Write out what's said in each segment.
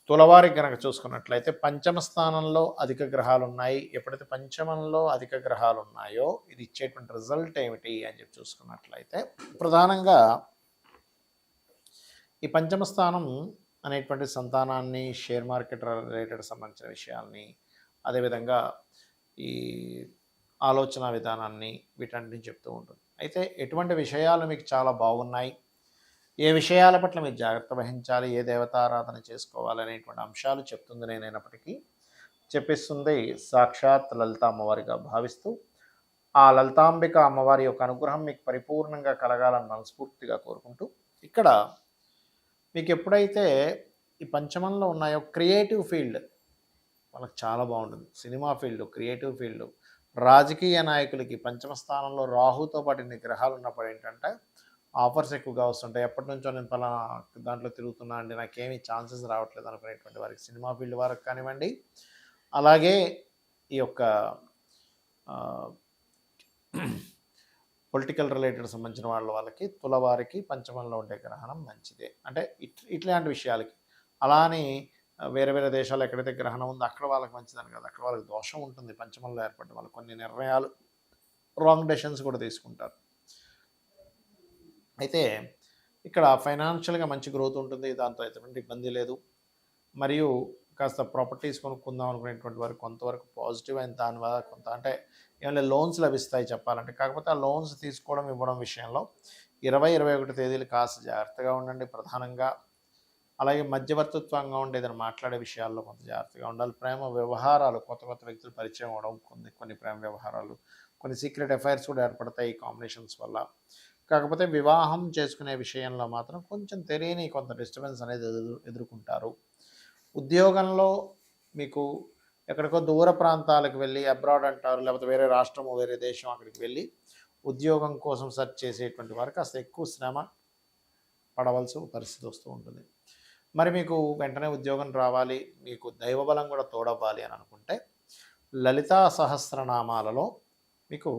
తులవారికి గనక చూసుకున్నట్లయితే పంచమ స్థానంలో అధిక గ్రహాలు ఉన్నాయి. ఎప్పుడైతే పంచమంలో అధిక గ్రహాలు ఉన్నాయో ఇది ఇచ్చేటువంటి రిజల్ట్ ఏమిటి అని చెప్పి చూసుకున్నట్లయితే ప్రధానంగా ఈ పంచమ స్థానం అనేటువంటి సంతానాన్ని, షేర్ మార్కెట్ రిలేటెడ్ సంబంధించిన విషయాల్ని, అదేవిధంగా ఈ ఆలోచన విధానాన్ని వీటన్నిటిని చెప్తూ ఉంటుంది. అయితే ఎటువంటి విషయాలు మీకు చాలా బాగున్నాయి, ఏ విషయాల పట్ల మీరు జాగ్రత్త వహించాలి, ఏ దేవతారాధన చేసుకోవాలి అనేటువంటి అంశాలు చెప్తుంది నేనైనప్పటికీ చెప్పిస్తుంది సాక్షాత్ లలిత అమ్మవారిగా భావిస్తూ ఆ లలితాంబిక అమ్మవారి యొక్క అనుగ్రహం మీకు పరిపూర్ణంగా కలగాలని మనస్ఫూర్తిగా కోరుకుంటూ ఇక్కడ మీకు ఎప్పుడైతే ఈ పంచమంలో ఉన్నాయో క్రియేటివ్ ఫీల్డ్ వాళ్ళకి చాలా బాగుంటుంది. సినిమా ఫీల్డ్, క్రియేటివ్ ఫీల్డ్, రాజకీయ నాయకులకి పంచమ స్థానంలో రాహుతో పాటు ఇన్ని గ్రహాలు ఉన్నప్పుడు ఏంటంటే ఆఫర్స్ ఎక్కువగా వస్తుంటాయి. ఎప్పటి నుంచో నేను పలానా దాంట్లో తిరుగుతున్నా అండి, నాకేమీ ఛాన్సెస్ రావట్లేదు అనుకునేటువంటి వారికి, సినిమా ఫీల్డ్ వారికి కానివ్వండి, అలాగే ఈ యొక్క పొలిటికల్ రిలేటెడ్ సంబంధించిన వాళ్ళకి తులవారికి పంచమంలో ఉండే గ్రహణం మంచిదే. అంటే ఇట్లాంటి విషయాలకి అలానే వేరే వేరే దేశాల్లో ఎక్కడైతే గ్రహణం ఉందో అక్కడ వాళ్ళకి మంచిదని కాదు, అక్కడ వాళ్ళకి దోషం ఉంటుంది. పంచమంలో ఏర్పడ్డ వాళ్ళు కొన్ని నిర్ణయాలు రాంగ్ డెసిషన్స్ కూడా తీసుకుంటారు. అయితే ఇక్కడ ఫైనాన్షియల్గా మంచి గ్రోత్ ఉంటుంది, దాంతో ఎటువంటి ఇబ్బంది లేదు. మరియు కాస్త ప్రాపర్టీస్ కొనుక్కుందాం అనుకునేటువంటి వారికి కొంతవరకు పాజిటివ్ అయిన దానివల్ల కొంత అంటే ఏమైనా లోన్స్ లభిస్తాయి చెప్పాలంటే. కాకపోతే ఆ లోన్స్ తీసుకోవడం ఇవ్వడం విషయంలో 20-21 తేదీలు కాస్త జాగ్రత్తగా ఉండండి ప్రధానంగా. అలాగే మధ్యవర్తిత్వంగా ఉండి ఏదైనా మాట్లాడే విషయాల్లో కొంత జాగ్రత్తగా ఉండాలి. ప్రేమ వ్యవహారాలు, కొత్త కొత్త వ్యక్తులు పరిచయం అవ్వడం, కొన్ని ప్రేమ వ్యవహారాలు, కొన్ని సీక్రెట్ అఫైర్స్ కూడా ఏర్పడతాయి ఈ కాంబినేషన్స్ వల్ల. కాకపోతే వివాహం చేసుకునే విషయంలో మాత్రం కొంచెం తెలియని కొంత డిస్టర్బెన్స్ అనేది ఎదుర్కొంటారు. ఉద్యోగంలో మీకు ఎక్కడికో దూర ప్రాంతాలకు వెళ్ళి, అబ్రాడ్ అంటారు, లేకపోతే వేరే రాష్ట్రము వేరే దేశం అక్కడికి వెళ్ళి ఉద్యోగం కోసం సెర్చ్ చేసేటువంటి వారికి కాస్త ఎక్కువ శ్రమ పడవలసిన పరిస్థితి వస్తూ ఉంటుంది. మరి మీకు వెంటనే ఉద్యోగం రావాలి, మీకు దైవబలం కూడా తోడవ్వాలి అని అనుకుంటే లలితా సహస్రనామాలలో మీకు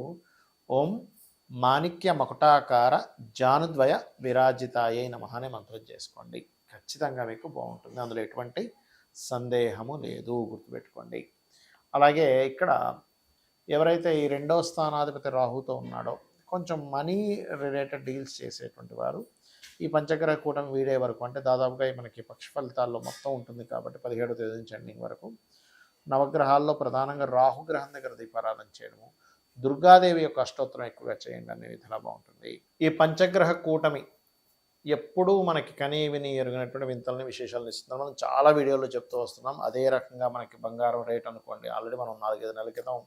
ఓం మాణిక్య మకుటాకార జానుద్వయ విరాజితాయై నమః అనే మంత్రం చేసుకోండి. ఖచ్చితంగా మీకు బాగుంటుంది, అందులో ఎటువంటి సందేహము లేదు, గుర్తుపెట్టుకోండి. అలాగే ఇక్కడ ఎవరైతే ఈ 2వ స్థానాధిపతి రాహుతో ఉన్నాడో కొంచెం మనీ రిలేటెడ్ డీల్స్ చేసేటువంటి వారు ఈ పంచగ్రహ కూటమి వీడే వరకు, అంటే దాదాపుగా మనకి పక్ష ఫలితాల్లో మొత్తం ఉంటుంది కాబట్టి 17వ తేదీ నుంచి ఎండింగ్ వరకు నవగ్రహాల్లో ప్రధానంగా రాహుగ్రహం దగ్గర దీపారాధన చేయడము, దుర్గాదేవి యొక్క అష్టోత్తరం ఎక్కువగా చేయండి, అనే విధంగా బాగుంటుంది. ఈ పంచగ్రహ కూటమి ఎప్పుడూ మనకి కనీ విని ఎరుగినటువంటి వింతలని విశేషాలను ఇస్తున్నాం. మనం చాలా వీడియోల్లో చెప్తూ వస్తున్నాం. అదే రకంగా మనకి బంగారం రేట్ అనుకోండి, ఆల్రెడీ మనం 4-5 నెలల క్రితం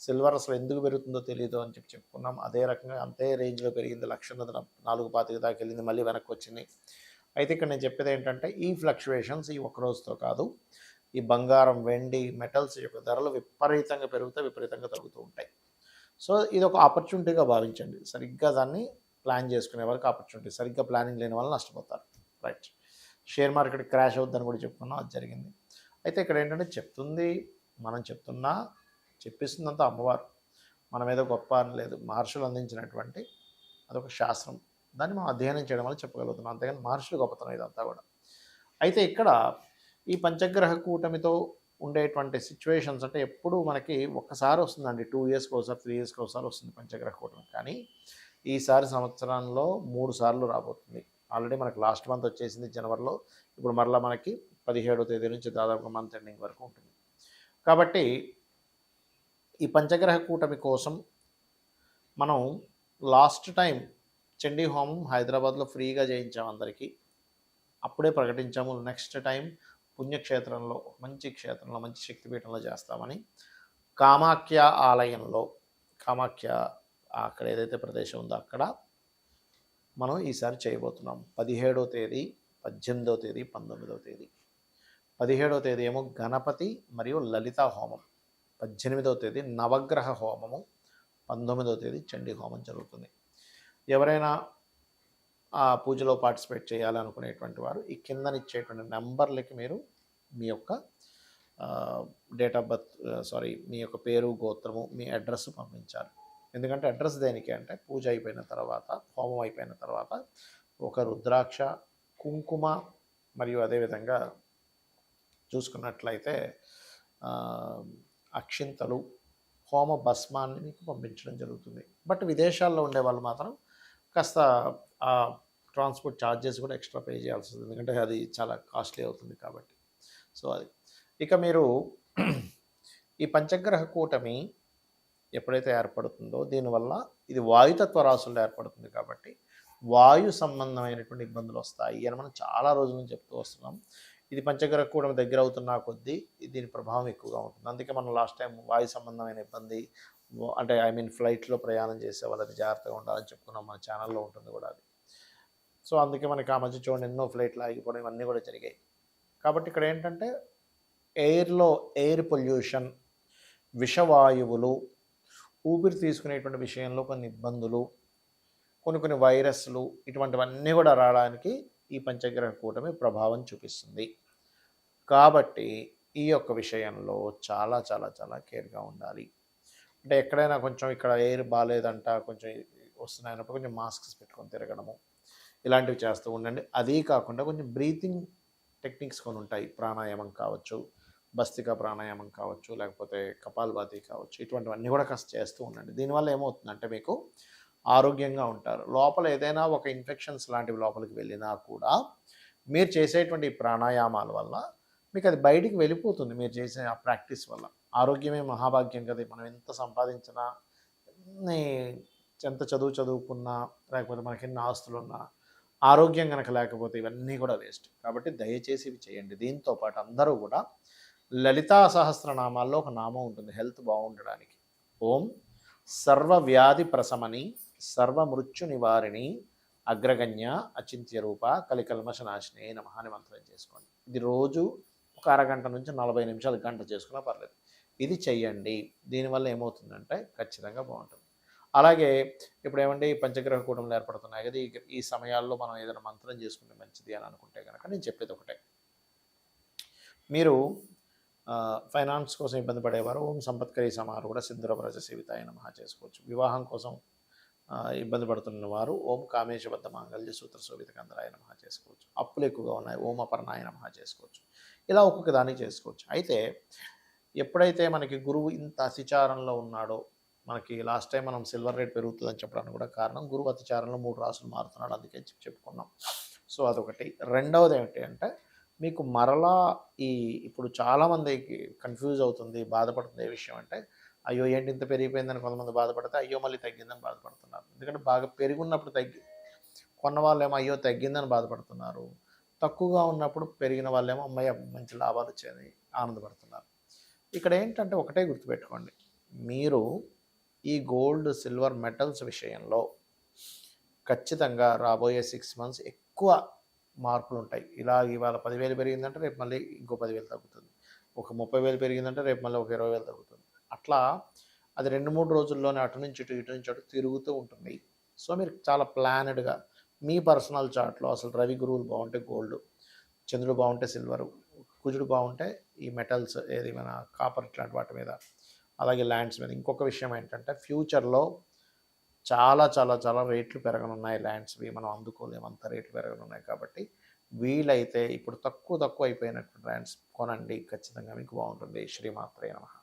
సిల్వర్ అసలు ఎందుకు పెరుగుతుందో తెలియదు అని చెప్పుకున్నాం. అదే రకంగా అంతే రేంజ్లో పెరిగింది, 1,425 దాకా వెళ్ళింది, మళ్ళీ వెనక్కి వచ్చింది. అయితే ఇక్కడ నేను చెప్పేది ఏంటంటే ఈ ఫ్లక్చువేషన్స్ ఈ ఒక్క రోజుతో కాదు, ఈ బంగారం, వెండి, మెటల్స్ యొక్క ధరలు విపరీతంగా పెరుగుతాయి, విపరీతంగా తగ్గుతూ ఉంటాయి. సో ఇది ఒక ఆపర్చునిటీగా భావించండి. సరిగ్గా దాన్ని ప్లాన్ చేసుకునే వరకు ఆపర్చునిటీ, సరిగ్గా ప్లానింగ్ లేని వాళ్ళు నష్టపోతారు. రైట్. షేర్ మార్కెట్ క్రాష్ అవుద్దని కూడా చెప్పుకున్నాం, అది జరిగింది. అయితే ఇక్కడ ఏంటంటే మనం చెప్తున్నా చెప్పిస్తుందంతా అమ్మవారు, మనం ఏదో గొప్ప అని లేదు, మహర్షులు అందించినటువంటి అదొక శాస్త్రం, దాన్ని మనం అధ్యయనం చేయడం వల్ల చెప్పగలుగుతున్నాం, అంతేగాని మహర్షులు గొప్పతనం ఇదంతా కూడా. అయితే ఇక్కడ ఈ పంచగ్రహ కూటమితో ఉండేటువంటి సిచ్యువేషన్స్ అంటే ఎప్పుడు మనకి ఒక్కసారి వస్తుందండి, 2 ఇయర్స్కి ఒకసారి, 3 ఇయర్స్కి ఒకసారి వస్తుంది పంచగ్రహ కూటమి. కానీ ఈసారి సంవత్సరంలో 3 సార్లు రాబోతుంది. ఆల్రెడీ మనకు లాస్ట్ మంత్ వచ్చేసింది జనవరిలో, ఇప్పుడు మరలా మనకి 17వ తేదీ నుంచి దాదాపుగా మంత్ ఎండింగ్ వరకు ఉంటుంది. కాబట్టి ఈ పంచగ్రహ కూటమి కోసం మనం లాస్ట్ టైం చండీ హోమం హైదరాబాద్లో ఫ్రీగా చేయించాం అందరికీ, అప్పుడే ప్రకటించాము. నెక్స్ట్ టైం పుణ్యక్షేత్రంలో, మంచి క్షేత్రంలో, మంచి శక్తిపీఠంలో చేస్తామని కామాఖ్య ఆలయంలో, కామాఖ్య అక్కడ ఏదైతే ప్రదేశం ఉందో అక్కడ మనం ఈసారి చేయబోతున్నాం. 17వ తేదీ, 18వ తేదీ, 19వ తేదీ. 17వ తేదీ ఏమో గణపతి మరియు లలిత హోమం, 18వ తేదీ నవగ్రహ హోమము, 19వ తేదీ చండీ హోమం జరుగుతుంది. ఎవరైనా ఆ పూజలో పార్టిసిపేట్ చేయాలనుకునేటువంటి వారు ఈ కిందనిచ్చేటువంటి నెంబర్లకి మీరు మీ యొక్క డేట్ ఆఫ్ బర్త్, మీ యొక్క పేరు, గోత్రము, మీ అడ్రస్ పంపించాలి. ఎందుకంటే అడ్రస్ దేనికి అంటే పూజ అయిపోయిన తర్వాత, హోమం అయిపోయిన తర్వాత ఒక రుద్రాక్ష, కుంకుమ మరియు అదేవిధంగా చూసుకున్నట్లయితే ఆ, అక్షింతలు, హోమ భస్మాన్ని మీకు పంపించడం జరుగుతుంది. బట్ విదేశాల్లో ఉండే వాళ్ళు మాత్రం కాస్త ఆ ట్రాన్స్పోర్ట్ ఛార్జెస్ కూడా ఎక్స్ట్రా పే చేయాల్సి వస్తుంది, ఎందుకంటే అది చాలా కాస్ట్లీ అవుతుంది కాబట్టి. సో అది ఇక మీరు ఈ పంచగ్రహ కూటమి ఎప్పుడైతే ఏర్పడుతుందో దీనివల్ల ఇది వాయుతత్వ రాశుల్లో ఏర్పడుతుంది కాబట్టి వాయు సంబంధమైనటువంటి ఇబ్బందులు వస్తాయి అని మనం చాలా రోజుల నుంచి చెప్తూ వస్తున్నాం. ఇది పంచగ్రహ కూటమి దగ్గర అవుతున్న కొద్దీ దీని ప్రభావం ఎక్కువగా ఉంటుంది. అందుకే మనం లాస్ట్ టైం వాయు సంబంధమైన ఇబ్బంది అంటే ఐ మీన్ ఫ్లైట్లో ప్రయాణం చేసే వాళ్ళది జాగ్రత్తగా ఉండాలని చెప్పుకున్నాం, మన ఛానల్లో ఉంటుంది కూడా అది. సో అందుకే మనకి ఆ మధ్య చూడండి ఎన్నో ఫ్లైట్లు ఆగిపోవడం ఇవన్నీ కూడా జరిగాయి. కాబట్టి ఇక్కడ ఏంటంటే ఎయిర్లో ఎయిర్ పొల్యూషన్, విషవాయువులు, ఊపిరి తీసుకునేటువంటి విషయంలో కొన్ని ఇబ్బందులు, కొన్ని వైరస్లు, ఇటువంటివన్నీ కూడా రావడానికి ఈ పంచగ్రహ కూటమి ప్రభావం చూపిస్తుంది. కాబట్టి ఈ యొక్క విషయంలో చాలా చాలా చాలా కేర్గా ఉండాలి. అంటే ఎక్కడైనా కొంచెం ఇక్కడ ఎయిర్ బాగాలేదంట, కొంచెం వస్తున్నాయన్నప్పుడు కొంచెం మాస్క్స్ పెట్టుకొని తిరగడము ఇలాంటివి చేస్తూ ఉండండి. అదీ కాకుండా కొంచెం బ్రీతింగ్ టెక్నిక్స్ కొన్ని ఉంటాయి, ప్రాణాయామం కావచ్చు, భస్తిక ప్రాణాయామం కావచ్చు, లేకపోతే కపాల్భాతి కావచ్చు, ఇటువంటివన్నీ కూడా కాస్త చేస్తూ ఉండండి. దీనివల్ల ఏమవుతుందంటే మీకు ఆరోగ్యంగా ఉంటారు. లోపల ఏదైనా ఒక ఇన్ఫెక్షన్స్ లాంటివి లోపలికి వెళ్ళినా కూడా మీరు చేసేటువంటి ప్రాణాయామాల వల్ల మీకు అది బయటికి వెళ్ళిపోతుంది. మీరు చేసే ఆ ప్రాక్టీస్ వల్ల ఆరోగ్యమే మహాభాగ్యం కదా. మనం ఎంత సంపాదించినా, ఎన్ని ఎంత చదువుకున్నా, లేకపోతే మనకి ఎన్ని ఆస్తులున్నా, ఆరోగ్యం కనుక లేకపోతే ఇవన్నీ కూడా వేస్ట్. కాబట్టి దయచేసి ఇవి చేయండి. దీంతో పాటు అందరూ కూడా లలితా సహస్రనామాల్లో ఒక నామం ఉంటుంది హెల్త్ బాగుండడానికి. ఓం సర్వవ్యాధి ప్రశమని సర్వమృత్యు నివారిణి అగ్రగణ్య అచింత్య రూప కలికల్మషనాశిని నమః అని మంత్రం చేసుకోండి. ఇది రోజు ఒక అరగంట నుంచి 40 నిమిషాలు, గంట చేసుకున్నా పర్లేదు. ఇది చెయ్యండి. దీనివల్ల ఏమవుతుందంటే ఖచ్చితంగా బాగుంటుంది. అలాగే ఇప్పుడు ఏమంటే ఈ పంచగ్రహ కూటములు ఏర్పడుతున్నాయి కదా, ఈ సమయాల్లో మనం ఏదైనా మంత్రం చేసుకుంటే మంచిది అని అనుకుంటే కనుక నేను చెప్పేది ఒకటే. మీరు ఫైనాన్స్ కోసం ఇబ్బంది పడేవారు ఓం సంపత్కరీ సమారు కూడా సింధురవ్రజ సేవితాయ నమః చేసుకోవచ్చు. వివాహం కోసం ఇబ్బంది పడుతున్న వారు ఓం కామేశబద్ధ మాంగళ్య సూత్ర శోభిత కందరాయ నమః చేసుకోవచ్చు. అప్పులు ఎక్కువగా ఉన్నాయి ఓం అపర్ణాయ నమః చేసుకోవచ్చు. ఇలా ఒక్కొక్క దానికి చేసుకోవచ్చు. అయితే ఎప్పుడైతే మనకి గురువు ఇంత అతిచారంలో ఉన్నాడో, మనకి లాస్ట్ టైం మనం సిల్వర్ రేట్ పెరుగుతుందని చెప్పడానికి కూడా కారణం గురువు అతిచారంలో 3 రాసులు మారుతున్నాడు, అందుకే చెప్పుకున్నాం. సో అదొకటి. రెండవది ఏమిటి అంటే మీకు మరలా ఇప్పుడు చాలామందికి కన్ఫ్యూజ్ అవుతుంది, బాధపడుతుంది ఏ విషయం అంటే అయ్యో ఏంటి ఇంత పెరిగిపోయిందని కొంతమంది బాధపడితే అయ్యో మళ్ళీ తగ్గిందని బాధపడుతున్నారు. ఎందుకంటే బాగా పెరుగున్నప్పుడు కొన్న వాళ్ళేమో అయ్యో తగ్గిందని బాధపడుతున్నారు, తక్కువగా ఉన్నప్పుడు పెరిగిన వాళ్ళేమో అమ్మయ్య మంచి లాభాలు వచ్చాయని ఆనందపడుతున్నారు. ఇక్కడ ఏంటంటే ఒకటే గుర్తుపెట్టుకోండి, మీరు ఈ గోల్డ్ సిల్వర్ మెటల్స్ విషయంలో ఖచ్చితంగా రాబోయే 6 మంత్స్ ఎక్కువ మార్పులు ఉంటాయి. ఇవాళ 10,000 పెరిగిందంటే రేపు మళ్ళీ ఇంకో 10,000 తగ్గుతుంది. ఒక 30,000 పెరిగిందంటే రేపు మళ్ళీ ఒక 20,000 తగ్గుతుంది. అట్లా అది 2-3 రోజుల్లోనే అటు నుంచి ఇటు నుంచి అటు తిరుగుతూ ఉంటుంది. సో మీరు చాలా ప్లానెడ్గా మీ పర్సనల్ చార్ట్లో అసలు రవి గురువులు బాగుంటే గోల్డ్, చంద్రుడు బాగుంటే సిల్వరు, కుజుడు బాగుంటే ఈ మెటల్స్ ఏది మన కాపర్ ఇట్లాంటి వాటి మీద, అలాగే ల్యాండ్స్ మీద. ఇంకొక విషయం ఏంటంటే ఫ్యూచర్లో చాలా చాలా చాలా రేట్లు పెరగనున్నాయి ల్యాండ్స్వి, మనం అందుకోలేము అంత రేట్లు పెరగనున్నాయి. కాబట్టి వీలైతే ఇప్పుడు తక్కువ అయిపోయినటువంటి ల్యాండ్స్ కొనండి, ఖచ్చితంగా మీకు బాగుంటుంది. శ్రీమాత్రే నమః.